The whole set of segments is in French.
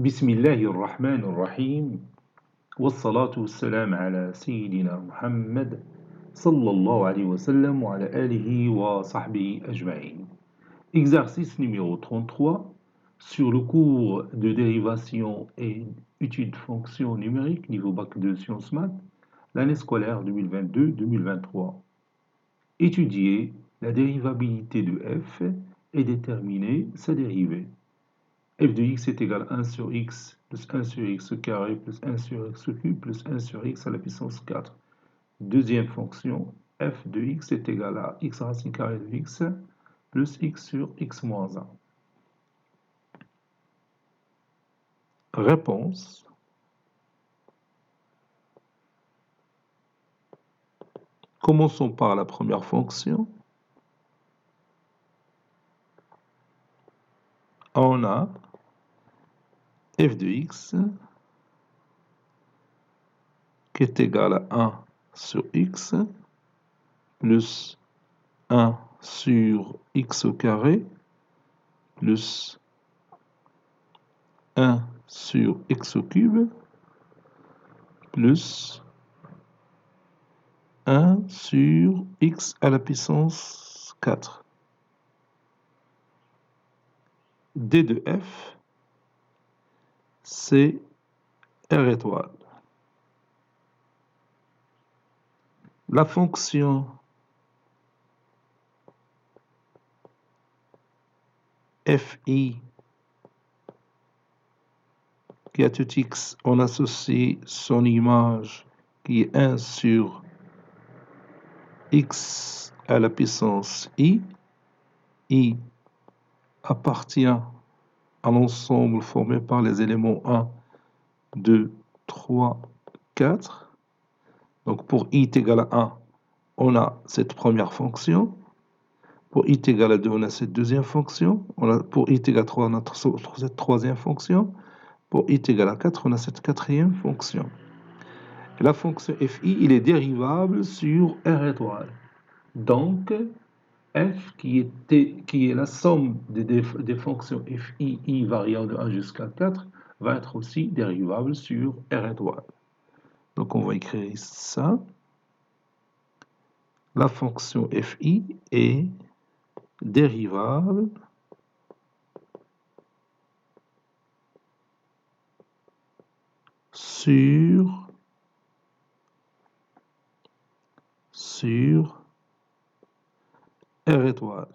بسم الله الرحمن الرحيم والصلاة والسلام على سيدنا محمد صلى الله عليه وسلم وعلى آله وصحبه أجمعين. Exercice numéro 33 sur le cours de dérivation et études fonctions numériques niveau bac 2 sciences maths, l'année scolaire 2022-2023. Étudier la dérivabilité de f et déterminer sa dérivée. F de x est égal à 1 sur x plus 1 sur x carré plus 1 sur x cube plus 1 sur x à la puissance 4. Deuxième fonction, f de x est égal à x racine carrée de x plus x sur x moins 1. Réponse. Commençons par la première fonction. On a f de x qui est égal à 1 sur x plus 1 sur x au carré plus 1 sur x au cube plus 1 sur x à la puissance 4. D de f, c'est R étoile. La fonction fi qui a tout x, on associe son image qui est 1 sur x à la puissance i. I appartient à l'ensemble formé par les éléments 1, 2, 3, 4. Donc pour i est égal à 1, on a cette première fonction. Pour i est égal à 2, on a cette deuxième fonction. Pour i est égal à 3, on a cette troisième fonction. Pour i est égal à 4, on a cette quatrième fonction. Et la fonction fi, il est dérivable sur R étoile. Donc, f qui est la somme des fonctions fi, i variant de 1 jusqu'à 4, va être aussi dérivable sur R étoile. Donc on va écrire ça. La fonction fi est dérivable sur R étoile.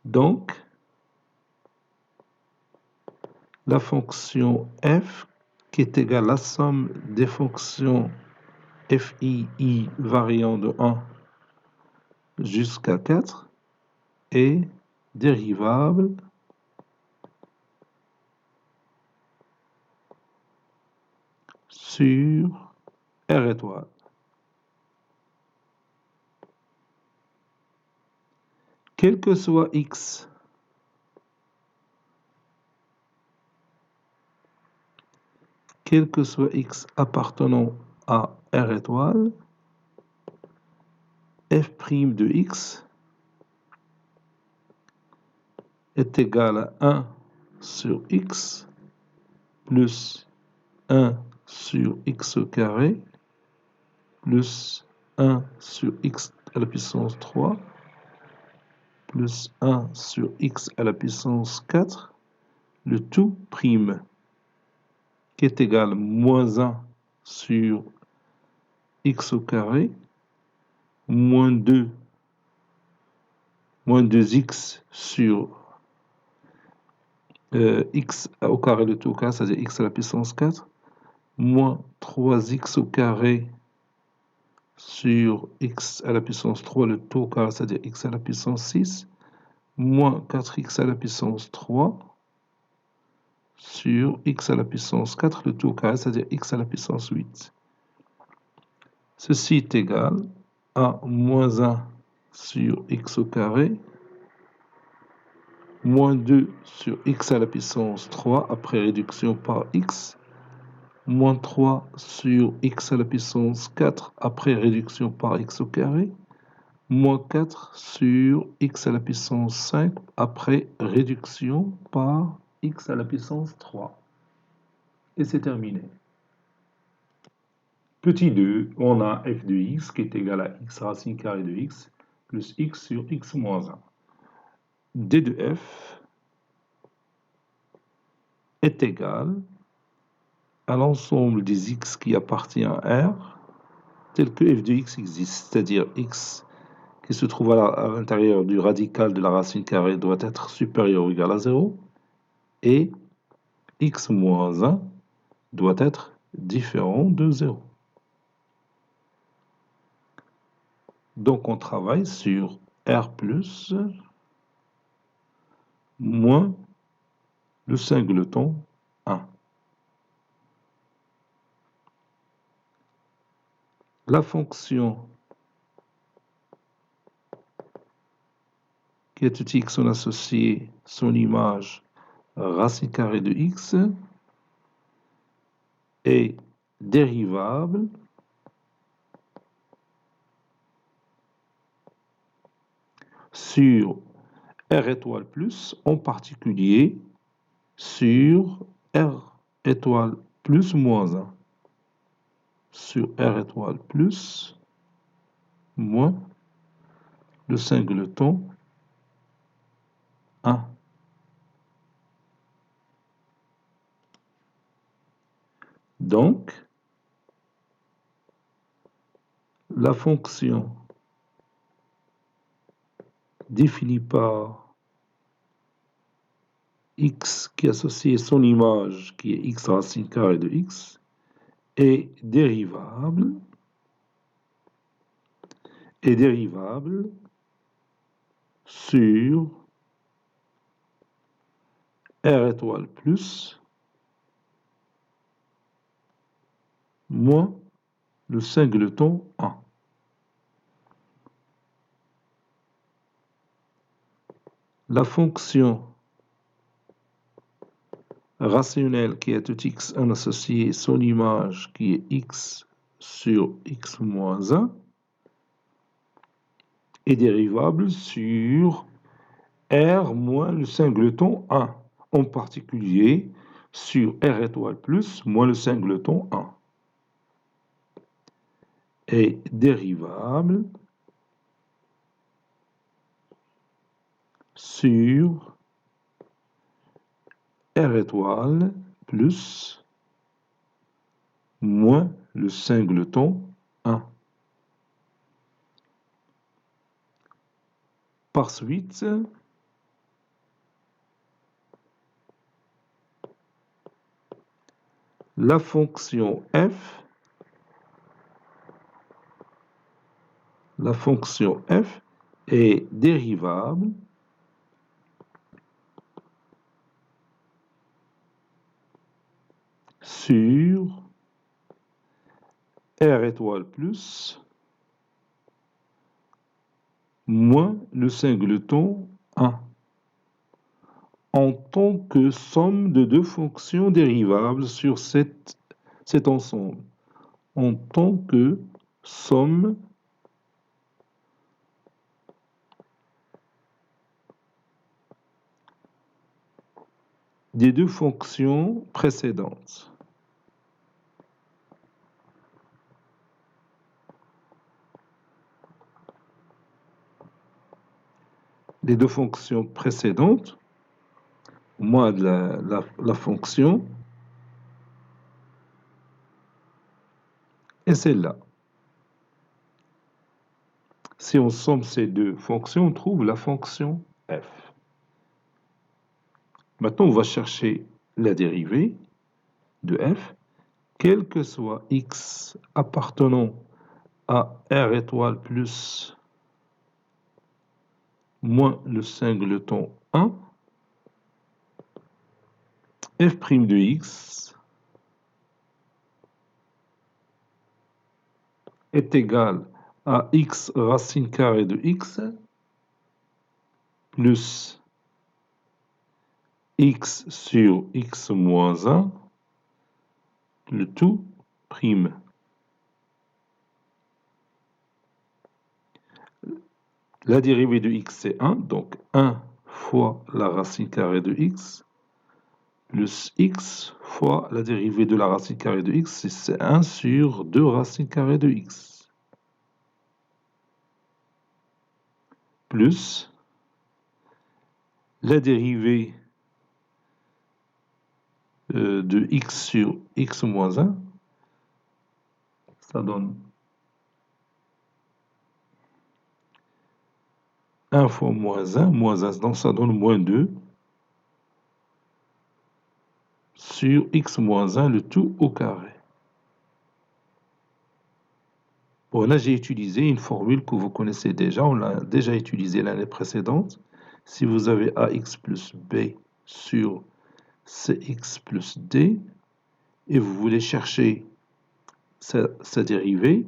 Donc, la fonction f qui est égale à la somme des fonctions fi, i variant de 1 jusqu'à 4 est dérivable sur R étoile. Quel que soit x appartenant à R étoile, f' de x est égal à 1 sur x plus 1 sur x au carré plus 1 sur x à la puissance 3 plus 1 sur x à la puissance 4, le tout prime qui est égal à moins 1 sur x au carré moins 2x sur x au carré, le tout au carré, c'est-à-dire x à la puissance 4, moins 3x au carré sur x à la puissance 3, le tout au carré, c'est-à-dire x à la puissance 6, moins 4x à la puissance 3 sur x à la puissance 4, le tout au carré, c'est-à-dire x à la puissance 8. Ceci est égal à moins 1 sur x au carré, moins 2 sur x à la puissance 3 après réduction par x, moins 3 sur x à la puissance 4 après réduction par x au carré, moins 4 sur x à la puissance 5 après réduction par x à la puissance 3. Et c'est terminé. Petit 2, on a f de x qui est égal à x racine carrée de x plus x sur x moins 1. d de f est égal à l'ensemble des x qui appartient à R, tel que f de x existe, c'est-à-dire x qui se trouve à l'intérieur du radical de la racine carrée doit être supérieur ou égal à 0, et x moins 1 doit être différent de 0. Donc on travaille sur R plus moins le singleton 1. La fonction qui est tout x, on associe son image racine carrée de x est dérivable sur R étoile plus, en particulier sur R étoile plus moins 1. Sur R étoile plus moins le singleton 1. Donc, la fonction définie par x qui associe son image, qui est x racine carrée de x, est dérivable sur R étoile plus moins le singleton 1. La fonction rationnelle qui est tout x en associé son image qui est x sur x moins 1 est dérivable sur R moins le singleton 1, en particulier sur R étoile plus moins le singleton 1, est dérivable sur R étoile plus moins le singleton 1. Par suite, la fonction f est dérivable sur R étoile plus moins le singleton 1 en tant que somme de deux fonctions dérivables sur cet ensemble. En tant que somme des deux fonctions précédentes. Les deux fonctions précédentes, moins de la fonction, et celle-là. Si on somme ces deux fonctions, on trouve la fonction f. Maintenant, on va chercher la dérivée de f, quel que soit x appartenant à R étoile plus moins le singleton 1, f' de x est égal à x racine carrée de x plus x sur x moins 1, le tout prime. La dérivée de x, c'est 1, donc 1 fois la racine carrée de x, plus x fois la dérivée de la racine carrée de x, c'est 1 sur 2 racines carrées de x, plus la dérivée de x sur x moins 1, ça donne 1 fois moins 1, donc ça donne moins 2 sur x moins 1, le tout au carré. Bon, là, j'ai utilisé une formule que vous connaissez déjà, on l'a déjà utilisée l'année précédente. Si vous avez ax plus b sur cx plus d, et vous voulez chercher sa dérivée,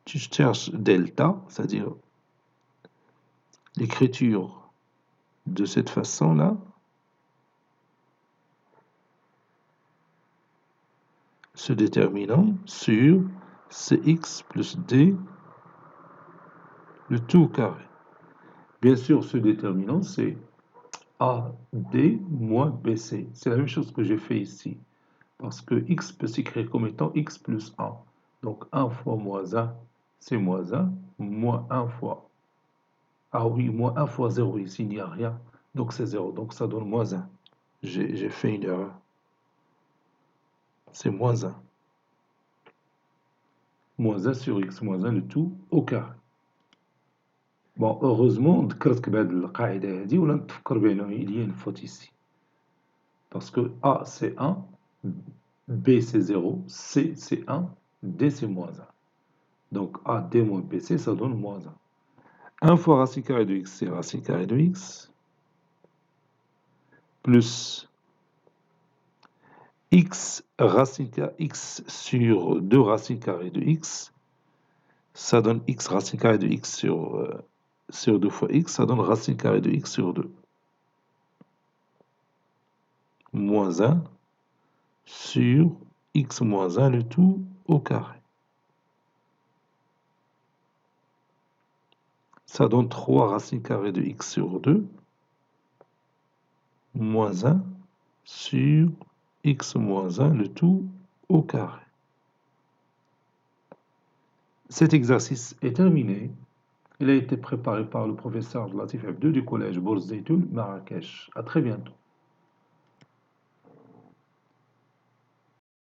tu cherches delta, c'est-à-dire l'écriture de cette façon-là, ce déterminant sur cx plus d, le tout au carré. Bien sûr, ce déterminant, c'est AD moins BC. C'est la même chose que j'ai fait ici. Parce que x peut s'écrire comme étant x plus 1. Donc 1 fois moins 1, c'est moins 1. Moins 1 fois... Ah oui, moins 1 fois 0, ici, il n'y a rien. Donc c'est 0. Donc ça donne moins 1. J'ai fait une erreur. C'est moins 1. Moins 1 sur x moins 1, le tout au carré. Bon, heureusement, ذكرتك بهذه القاعدة هذه ولا نتفكر بأنه il y a une faute ici. Parce que A c'est 1, B c'est 0, C c'est 1, D c'est moins 1. Donc AD moins BC, ça donne moins 1. 1 fois racine carrée de x, c'est racine carrée de x, plus x sur 2 racines carrées de x, ça donne x racine carrée de x sur 2 fois x, ça donne racine carrée de x sur 2. Moins 1 sur x moins 1, le tout au carré. Ça donne 3 racines carrées de x sur 2, moins 1 sur x moins 1, le tout au carré. Cet exercice est terminé. Il a été préparé par le professeur Latif F2 du collège Bourz Zeytoun, Marrakech. À très bientôt.